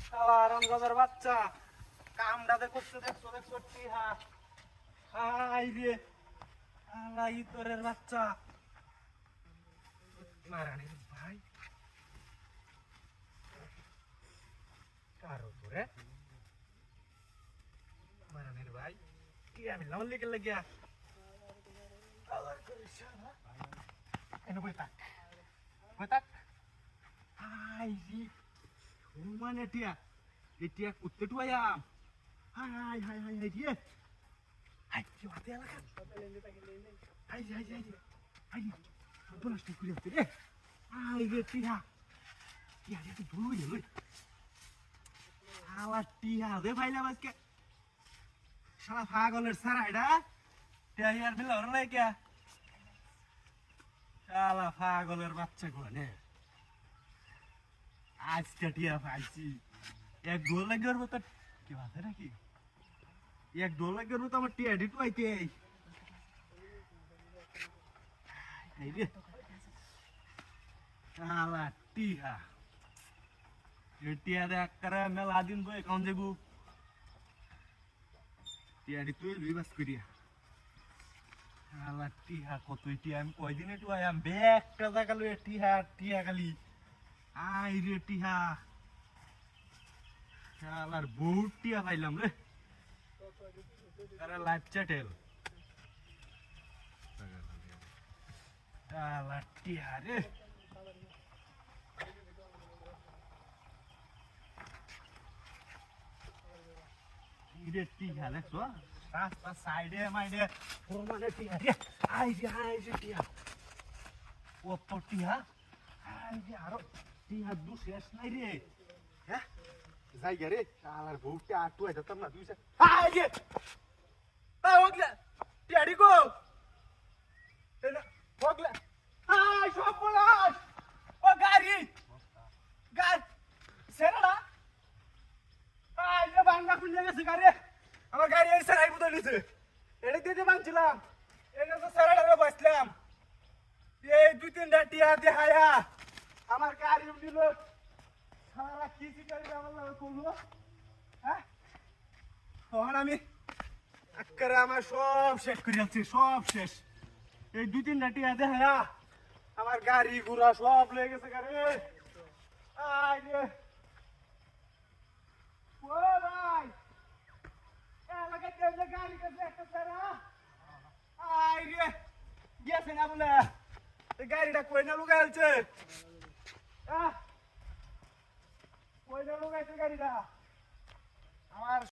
শালা আরামজাদার বাচ্চা কামটাতে করতে দেখছো টিহা হাই রে শালা ইতরের বাচ্চা মারানি ভাই কারো তোরে মারানির ভাই কি আমি লাল লিখে লাগিয়া আলার করে শালা এনে বই তাক হাই রে মানে টিয়া টিয়া কুত্তে টুয়াম হাই হাই হাই হাই রে হাই কি বাতে লাগা হাই হাই হাই হাই বলস তুই করে রে হাই রে টিয়া টিয়া রে তুই ভুল হইল শালা টিয়া রে ভাইলা আজকে শালা পাগলের সারাইডা টিয়া ইয়ার ফেলা ওর নাই কে শালা পাগলের বাচ্চা কোনে আজকে টিয়া পাইছি এক গোল লাগের মতো কি বাতে নাকি এক গোল লাগের মতো আমার টিয়া ডিটু আইতে এই রে শালা টিয়া টিয়া দেখ করে মেলা দিন বই কাউন যাবো টিয়া ডিটু বিবাস করিয়া শালা টিয়া কত টিয়া আমি কয়দিন একটু আয়াম ব্যাগটা দেখালো টিয়া টিয়া খালি আই রে টিয়া শালার বহুত টিয়া পাইলাম রে আরে লাইভ চ্যাটেল শালা টিয়া রে ইরে টিয়া দেখছো রাস্তা সাইডে মাইডে মানে টিয়া রে আই রে টিয়া কত টিয়া আই রে আরো টিয়া দু শেষ নাই রে হ্যাঁ জায়গা রে শালার ভুকটা আর তুই যেতাম না তুই আই রে আই ওগলা টিয়াড়ি গো এনা ওগলা আই সব পলাশ ও গাড়ি সেরাডা আই রে বাংলা খুলে গেছে গাড়ি আমার গাড়ি এর সেরাই বুঝে নিছে এটা দিতে বাংছিলাম এটা তো সেরাডারে বসলাম এই দুই তিনটা টিয়া দেখায়া আমার গাড়ি উঠিল সারা কি শিকারি আমার লাগে করলো হ্যাঁ তখন আমি আক্কারে আমার সব শেষ করে যাচ্ছি সব শেষ এই দুই তিনটা টিয়া দেখায়া আমার গাড়ি ঘোড়া সব লেগে গেছে গাড়ি আই রে ও ভাই এলাকায় যে গাড়ি কাছে একটা সারা আই রে গেছে না বলে গাড়িটা কই না লুকাইছে কই না লুকাইছে গাড়িটা আমার